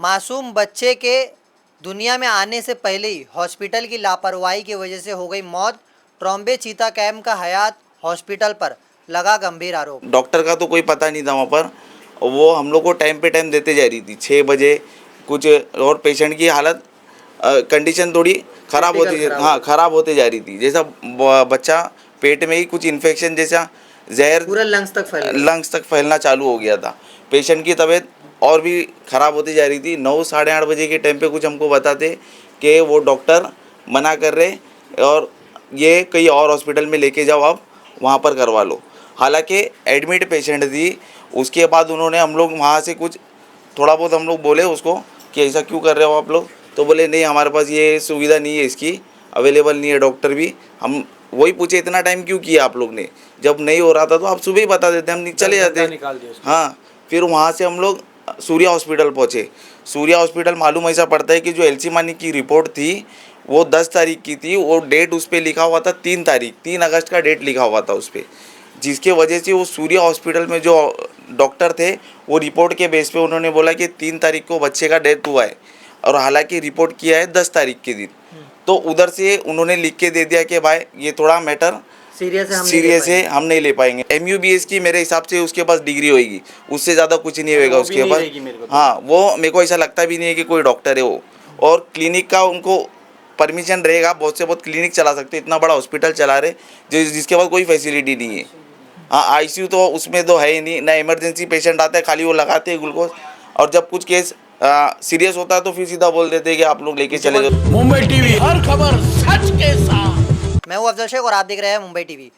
मासूम बच्चे के दुनिया में आने से पहले ही हॉस्पिटल की लापरवाही की वजह से हो गई मौत। ट्रॉम्बे चीता कैम्प का हयात हॉस्पिटल पर लगा गंभीर आरोप। डॉक्टर का तो कोई पता नहीं था वहाँ पर, वो हम लोग को टाइम पे टाइम देते जा रही थी 6 बजे कुछ, और पेशेंट की हालत कंडीशन थोड़ी ख़राब होती, हाँ ख़राब होते जा रही थी। जैसा बच्चा पेट में ही कुछ इन्फेक्शन जैसा जहर पूरा लंग्स तक फैलना चालू हो गया था। पेशेंट की तबीयत और भी ख़राब होती जा रही थी। 9 साढ़े 8 बजे के टाइम पे कुछ हमको बताते कि वो डॉक्टर मना कर रहे और ये कहीं और हॉस्पिटल में लेके जाओ, आप वहाँ पर करवा लो। हालांकि एडमिट पेशेंट थी। उसके बाद उन्होंने हम लोग वहाँ से कुछ थोड़ा बहुत हम लोग बोले उसको कि ऐसा क्यों कर रहे हो आप लोग, तो बोले नहीं हमारे पास ये सुविधा नहीं है, इसकी अवेलेबल नहीं है डॉक्टर भी। हम वही पूछे इतना टाइम क्यों किया आप लोग ने, जब नहीं हो रहा था तो आप सुबह ही बता देते, हम चले जाते। हाँ, फिर वहाँ से हम लोग सूर्या हॉस्पिटल पहुँचे। सूर्या हॉस्पिटल मालूम ऐसा पड़ता है कि जो एलसी मानी की रिपोर्ट थी वो 10 तारीख की थी, वो डेट उस पर लिखा हुआ था 3 तारीख, 3 अगस्त का डेट लिखा हुआ था उस पर, जिसके वजह से वो सूर्या हॉस्पिटल में जो डॉक्टर थे वो रिपोर्ट के बेस पे उन्होंने बोला कि 3 तारीख को बच्चे का डेथ हुआ है, और हालांकि रिपोर्ट किया है 10 तारीख के दिन। तो उधर से उन्होंने लिख के दे दिया कि भाई ये थोड़ा मैटर सीरियस है, हम नहीं ले पाएंगे। MUBS की मेरे हिसाब से उसके पास डिग्री होगी, उससे ज़्यादा कुछ नहीं होएगा उसके पास। हाँ, वो मेरे को ऐसा लगता भी नहीं है कि कोई डॉक्टर है वो। और क्लिनिक का उनको परमिशन रहेगा, बहुत से बहुत क्लिनिक चला सकते, इतना बड़ा हॉस्पिटल चला रहे जिसके पास कोई फैसिलिटी नहीं है। हाँ, ICU तो उसमें तो है ही नहीं ना, इमरजेंसी पेशेंट आता है खाली वो लगाते हैं ग्लूकोज, और जब कुछ केस सीरियस होता है तो फिर सीधा बोल देते हैं कि आप लोग लेके चले जाओ। मुंबई टीवी हर खबर सच के साथ। मैं हूं अफजल शेख और आप देख रहे हैं मुंबई टीवी।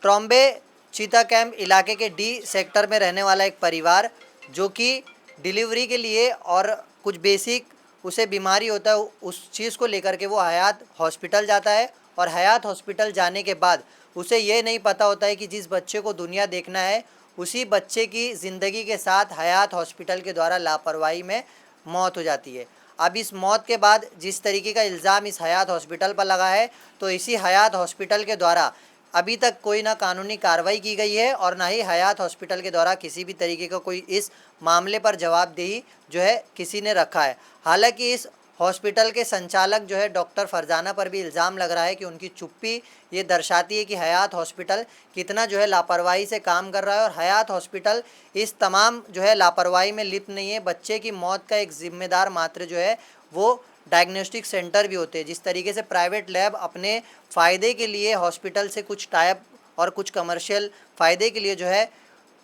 ट्रॉम्बे चीता कैंप इलाके के डी सेक्टर में रहने वाला एक परिवार जो कि डिलीवरी के लिए और कुछ बेसिक उसे बीमारी होता है, उस चीज़ को लेकर के वो हयात हॉस्पिटल जाता है। और हयात हॉस्पिटल जाने के बाद उसे ये नहीं पता होता है कि जिस बच्चे को दुनिया देखना है उसी बच्चे की ज़िंदगी के साथ हयात हॉस्पिटल के द्वारा लापरवाही में मौत हो जाती है। अब इस मौत के बाद जिस तरीके का इल्ज़ाम इस हयात हॉस्पिटल पर लगा है, तो इसी हयात हॉस्पिटल के द्वारा अभी तक कोई ना कानूनी कार्रवाई की गई है और ना ही हयात हॉस्पिटल के द्वारा किसी भी तरीके का कोई इस मामले पर जवाबदेही जो है किसी ने रखा है। हालांकि इस हॉस्पिटल के संचालक जो है डॉक्टर फरजाना पर भी इल्ज़ाम लग रहा है कि उनकी चुप्पी ये दर्शाती है कि हयात हॉस्पिटल कितना जो है लापरवाही से काम कर रहा है। और हयात हॉस्पिटल इस तमाम जो है लापरवाही में लिप्त नहीं है। बच्चे की मौत का एक ज़िम्मेदार मात्र जो है वो डायग्नोस्टिक सेंटर भी होते हैं। जिस तरीके से प्राइवेट लैब अपने फ़ायदे के लिए हॉस्पिटल से कुछ टाइप और कुछ कमर्शियल फ़ायदे के लिए जो है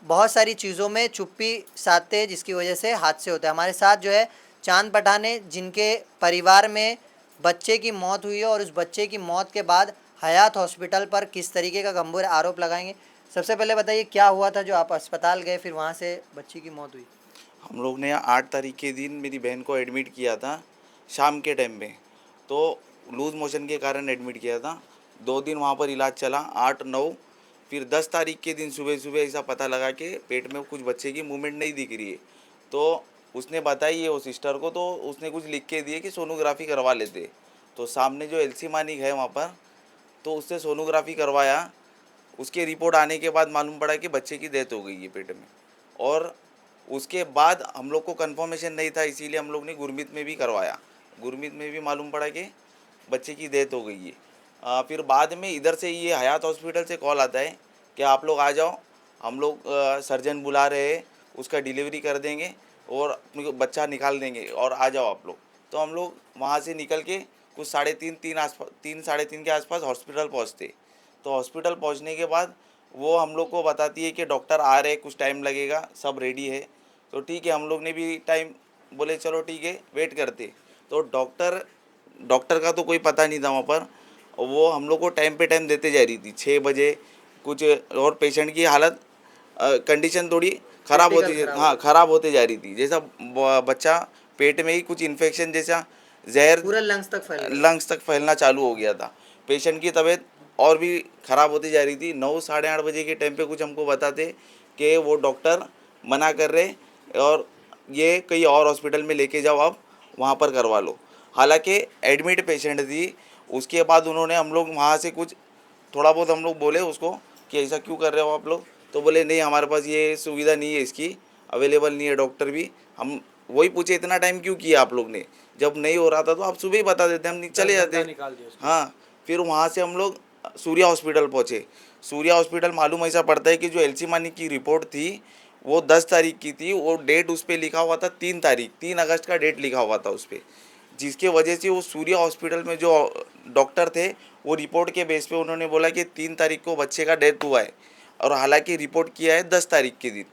बहुत सारी चीज़ों में चुप्पी साधते हैं, जिसकी वजह से हादसे होते हैं। हमारे साथ जो है चांद पठान है, जिनके परिवार में बच्चे की मौत हुई है और उस बच्चे की मौत के बाद हयात हॉस्पिटल पर किस तरीके का गंभीर आरोप लगाएंगे। सबसे पहले बताइए क्या हुआ था जो आप अस्पताल गए फिर वहाँ से बच्ची की मौत हुई। हम लोग ने 8 तारीख के दिन मेरी बहन को एडमिट किया था शाम के टाइम में, तो लूज़ मोशन के कारण एडमिट किया था। 2 दिन वहाँ पर इलाज चला, 8 9, फिर 10 तारीख के दिन सुबह सुबह ऐसा पता लगा कि पेट में कुछ बच्चे की मूवमेंट नहीं दिख रही है। तो उसने बताई है वो सिस्टर को, तो उसने कुछ लिख के दिए कि सोनोग्राफी करवा लेते। तो सामने जो एलसी मानिक है वहाँ पर, तो उससे सोनोग्राफी करवाया। उसके रिपोर्ट आने के बाद मालूम पड़ा कि बच्चे की डेथ हो गई है पेट में। और उसके बाद हम लोग को कंफर्मेशन नहीं था, इसीलिए हम लोग ने गुरमीत में भी करवाया। गुरमीत में भी मालूम पड़ा कि बच्चे की डेथ हो गई है। फिर बाद में इधर से ये हयात हॉस्पिटल से कॉल आता है कि आप लोग आ जाओ, हम लोग सर्जन बुला रहे हैं, उसका डिलीवरी कर देंगे और बच्चा निकाल देंगे और आ जाओ आप लोग। तो हम लोग वहाँ से निकल के कुछ 3 साढ़े 3 के आसपास हॉस्पिटल पहुँचते। तो हॉस्पिटल पहुँचने के बाद वो हम लोग को बताती है कि डॉक्टर आ रहे, कुछ टाइम लगेगा, सब रेडी है। तो ठीक है, हम लोग ने भी टाइम बोले चलो ठीक है वेट करते। तो डॉक्टर का तो कोई पता नहीं था वहाँ पर, वो हम लोग को टाइम पे टाइम देते जा रही थी 6 बजे कुछ, और पेशेंट की हालत कंडीशन थोड़ी ख़राब होती, हाँ ख़राब होते जा रही थी। जैसा बच्चा पेट में ही कुछ इन्फेक्शन जैसा जहर पूरा लंग्स तक फैलना चालू हो गया था। पेशेंट की तबीयत और भी ख़राब होती जा रही थी। 9 साढ़े 8 बजे के टाइम पे कुछ हमको बताते कि वो डॉक्टर मना कर रहे और ये कहीं और हॉस्पिटल में लेके जाओ, आप वहाँ पर करवा लो। हालांकि एडमिट पेशेंट थी। उसके बाद उन्होंने हम लोग वहाँ से कुछ थोड़ा बहुत हम लोग बोले उसको कि ऐसा क्यों कर रहे हो आप लोग, तो बोले नहीं हमारे पास ये सुविधा नहीं है, इसकी अवेलेबल नहीं है डॉक्टर भी। हम वही पूछे इतना टाइम क्यों किया आप लोग ने, जब नहीं हो रहा था तो आप सुबह ही बता देते, हम चले जाते। हाँ, फिर वहाँ से हम लोग सूर्या हॉस्पिटल पहुँचे। सूर्या हॉस्पिटल मालूम ऐसा पड़ता है कि जो एलसी मानी की रिपोर्ट थी वो 10 तारीख की थी, वो डेट उस पर लिखा हुआ था 3 तारीख, 3 अगस्त का डेट लिखा हुआ था उस पर, जिसके वजह से वो सूर्या हॉस्पिटल में जो डॉक्टर थे वो रिपोर्ट के बेस पे उन्होंने बोला कि 3 तारीख को बच्चे का डेथ हुआ है, और हालांकि रिपोर्ट किया है 10 तारीख के दिन।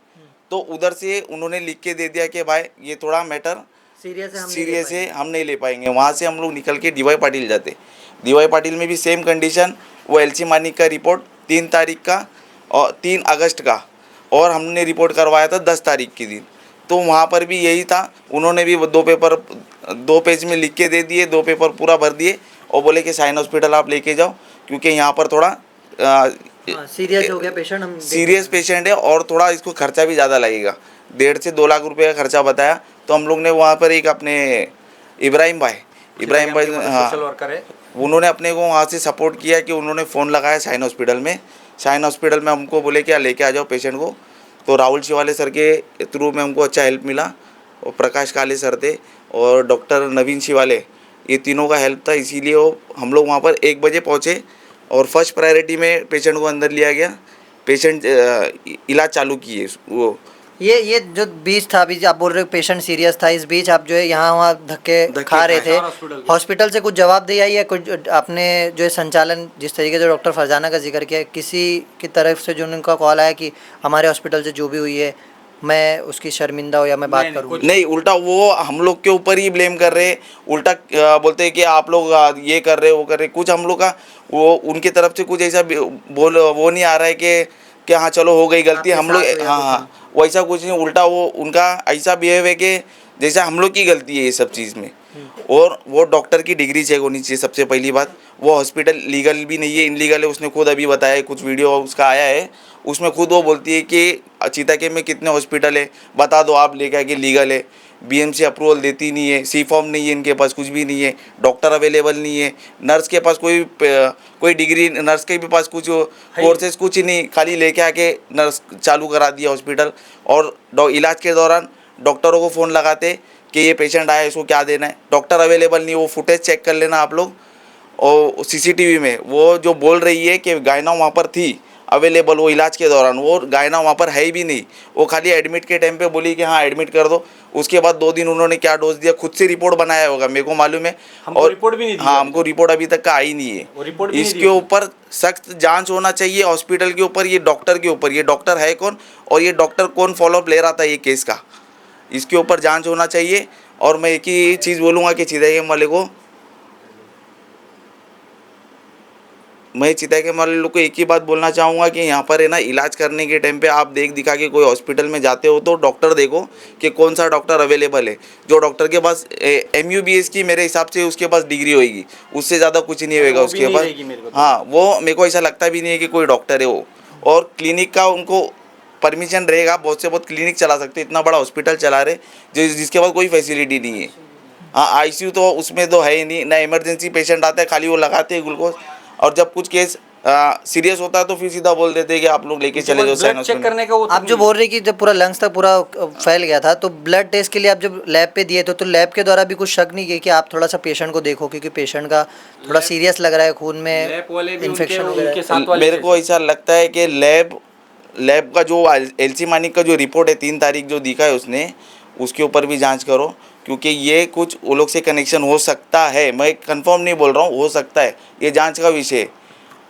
तो उधर से उन्होंने लिख के दे दिया कि भाई ये थोड़ा मैटर सीरियस है, हम नहीं ले पाएंगे। वहाँ से हम लोग निकल के DY पाटिल जाते। DY पाटिल में भी सेम कंडीशन, वो एलसी मानिक का रिपोर्ट 3 तारीख का और 3 अगस्त का, और हमने रिपोर्ट करवाया था 10 तारीख के दिन। तो वहाँ पर भी यही था, उन्होंने भी 2 पेज में लिख के दे दिए, 2 पेपर पूरा भर दिए और बोले कि साइन हॉस्पिटल आप लेके जाओ, क्योंकि यहाँ पर थोड़ा सीरियस हो गया पेशेंट, हम सीरियस पेशेंट है और थोड़ा इसको खर्चा भी ज़्यादा लगेगा, 1.5 से 2 लाख रुपए का खर्चा बताया। तो हम लोग ने वहाँ पर एक अपने इब्राहिम भाई हाँ, उन्होंने अपने को वहाँ से सपोर्ट किया कि उन्होंने फ़ोन लगाया साइन हॉस्पिटल में। साइन हॉस्पिटल में हमको बोले कि लेके आ जाओ पेशेंट को। तो राहुल शिवाले सर के थ्रू में हमको अच्छा हेल्प मिला, और प्रकाश काले सर थे और डॉक्टर नवीन शिवाले, ये तीनों का हेल्प था। इसीलिए हम लोग वहाँ पर 1 बजे पहुँचे और फर्स्ट प्रायोरिटी में पेशेंट को अंदर लिया गया, पेशेंट इलाज चालू किए। वो ये जो बीच था, अभी आप बोल रहे हो पेशेंट सीरियस था, इस बीच आप जो है यहाँ वहाँ धक्के खा रहे थे, हॉस्पिटल से कुछ जवाबदेही है कुछ आपने जो है संचालन, जिस तरीके से डॉक्टर फरजाना का जिक्र किया, किसी की तरफ से जो उनका कॉल आया कि हमारे हॉस्पिटल से जो भी हुई है मैं उसकी शर्मिंदा हो या मैं बात करूँ? नहीं, उल्टा वो हम लोग के ऊपर ही ब्लेम कर रहे, उल्टा बोलते हैं कि आप लोग ये कर रहे वो कर रहे। कुछ हम लोग का वो उनकी तरफ से कुछ ऐसा वो नहीं आ रहा है कि हाँ चलो हो गई गलती, हम लोग हाँ वैसा कुछ नहीं, उल्टा वो उनका ऐसा बिहेव है कि जैसा हम लोग की गलती है ये सब चीज़ में। और वो डॉक्टर की डिग्री चेक होनी चाहिए सबसे पहली बात। वो हॉस्पिटल लीगल भी नहीं है, इनलीगल है, उसने खुद अभी बताया है, कुछ वीडियो उसका आया है, उसमें खुद वो बोलती है कि चीताके में कितने हॉस्पिटल है बता दो आप, लेके आके लीगल है। BMC अप्रूवल देती नहीं है, C फॉर्म नहीं है इनके पास, कुछ भी नहीं है, डॉक्टर अवेलेबल नहीं है, नर्स के पास कोई डिग्री, नर्स के भी पास कुछ कोर्सेज कुछ नहीं, खाली लेके आके नर्स चालू करा दिया हॉस्पिटल। और इलाज के दौरान डॉक्टरों को फ़ोन लगाते कि ये पेशेंट आया, इसको क्या देना है, डॉक्टर अवेलेबल नहीं। वो फुटेज चेक कर लेना आप लोग, और CCTV में वो जो बोल रही है कि गायना वहाँ पर थी अवेलेबल, वो इलाज के दौरान वो गायना वहाँ पर है ही भी नहीं। वो खाली एडमिट के टाइम पे बोली कि हाँ एडमिट कर दो, उसके बाद 2 दिन उन्होंने क्या डोज दिया, खुद से रिपोर्ट बनाया होगा, मेरे को मालूम है। और रिपोर्ट भी नहीं, हाँ हमको रिपोर्ट अभी तक का आई नहीं है। इसके ऊपर सख्त जांच होना चाहिए, हॉस्पिटल के ऊपर, ये डॉक्टर के ऊपर, ये डॉक्टर है कौन और ये डॉक्टर कौन फॉलोअप ले रहा था ये केस का, इसके ऊपर जाँच होना चाहिए। और मैं एक ही चीज़ बोलूँगा कि चिदंबरम वाले को, मैं चिदंबरम वाले लोग को एक ही बात बोलना चाहूँगा कि यहाँ पर है ना, इलाज करने के टाइम पे आप देख दिखा के कोई हॉस्पिटल में जाते हो तो डॉक्टर देखो कि कौन सा डॉक्टर अवेलेबल है। जो डॉक्टर के पास MUBS की मेरे हिसाब से उसके पास डिग्री होगी, उससे ज़्यादा कुछ नहीं होएगा उसके पास। हाँ, वो मेरे को ऐसा लगता भी नहीं है कि कोई डॉक्टर है वो। और क्लिनिक का उनको परमिशन रहेगा, बहुत से बहुत क्लिनिक चला सकते, इतना बड़ा हॉस्पिटल चला रहे जिसके पास कोई फैसिलिटी नहीं है। हाँ, ICU तो उसमें तो है ही नहीं, ना इमरजेंसी पेशेंट आता है, खाली वो लगाते हैं ग्लूकोज, और जब कुछ केस सीरियस होता है तो फिर सीधा बोल देते हैं कि आप लोग लेके चले जाओ साइन चेक करने का। आप जो बोल रहे कि जब पूरा लंग्स तक पूरा फैल गया था तो ब्लड टेस्ट के लिए आप जब लैब पे दिए थे तो लैब के द्वारा भी कुछ शक नहीं किया कि आप थोड़ा सा पेशेंट को देखो, क्योंकि पेशेंट का थोड़ा सीरियस लग रहा है, खून में इन्फेक्शन वगैरह? मेरे को ऐसा लगता है कि लैब का जो एलसी मानिक का जो रिपोर्ट है 3 तारीख जो दिखा है उसने, उसके ऊपर भी जांच करो, क्योंकि ये कुछ वो लोग से कनेक्शन हो सकता है। मैं कंफर्म नहीं बोल रहा हूँ, हो सकता है, ये जांच का विषय है।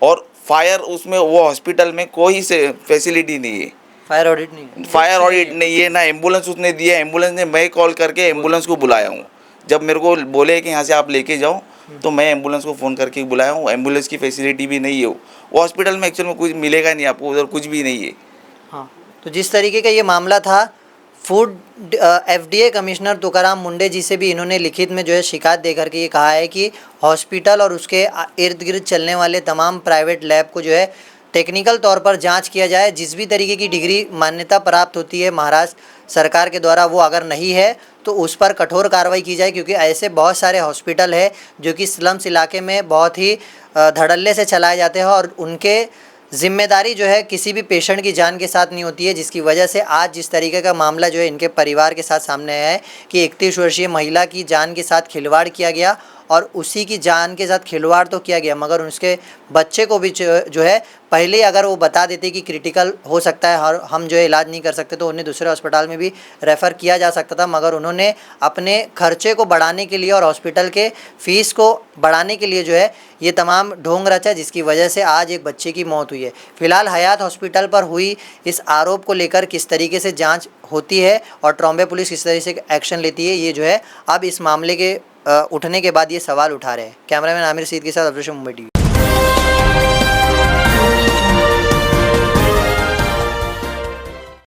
और फायर उसमें वो हॉस्पिटल में कोई से फैसिलिटी नहीं है, फायर ऑडिट नहीं है, ना एम्बुलेंस उसने दिया। एम्बुलेंस ने मैं कॉल करके एम्बुलेंस को बुलाया हूँ, जब मेरे को बोले कि यहाँ से आप लेके जाओ तो मैं एम्बुलेंस को फ़ोन करके बुलाया हूँ। एम्बुलेंस की फैसिलिटी भी नहीं है, वो हॉस्पिटल में एक्चुअल में कुछ मिलेगा नहीं आपको, उधर कुछ भी नहीं है। हाँ, तो जिस तरीके का ये मामला था, फूड FDA कमिश्नर तुकाराम मुंडे जी से भी इन्होंने लिखित में जो है शिकायत दे करके ये कहा है कि हॉस्पिटल और उसके इर्द गिर्द चलने वाले तमाम प्राइवेट लैब को जो है टेक्निकल तौर पर जांच किया जाए। जिस भी तरीके की डिग्री मान्यता प्राप्त होती है महाराष्ट्र सरकार के द्वारा, वो अगर नहीं है तो उस पर कठोर कार्रवाई की जाए, क्योंकि ऐसे बहुत सारे हॉस्पिटल है जो कि स्लम्स इलाके में बहुत ही धड़ल्ले से चलाए जाते हैं और उनके जिम्मेदारी जो है किसी भी पेशेंट की जान के साथ नहीं होती है, जिसकी वजह से आज जिस तरीके का मामला जो है इनके परिवार के साथ सामने आया है कि 31 वर्षीय महिला की जान के साथ खिलवाड़ किया गया और उसी की जान के साथ खिलवाड़ तो किया गया मगर उसके बच्चे को भी जो है पहले अगर वो बता देते कि क्रिटिकल हो सकता है और हम जो है इलाज नहीं कर सकते तो उन्हें दूसरे अस्पताल में भी रेफ़र किया जा सकता था, मगर उन्होंने अपने खर्चे को बढ़ाने के लिए और हॉस्पिटल के फ़ीस को बढ़ाने के लिए जो है ये तमाम ढोंग रचा, जिसकी वजह से आज एक बच्चे की मौत हुई है। फिलहाल हयात हॉस्पिटल पर हुई इस आरोप को लेकर किस तरीके से जांच होती है और ट्रॉम्बे पुलिस किस तरीके से एक्शन लेती है, ये जो है अब इस मामले के उठने के बाद ये सवाल उठा रहे हैं। कैमरामैन आमिर सईद के साथ अब्दुल मुंबई टीवी।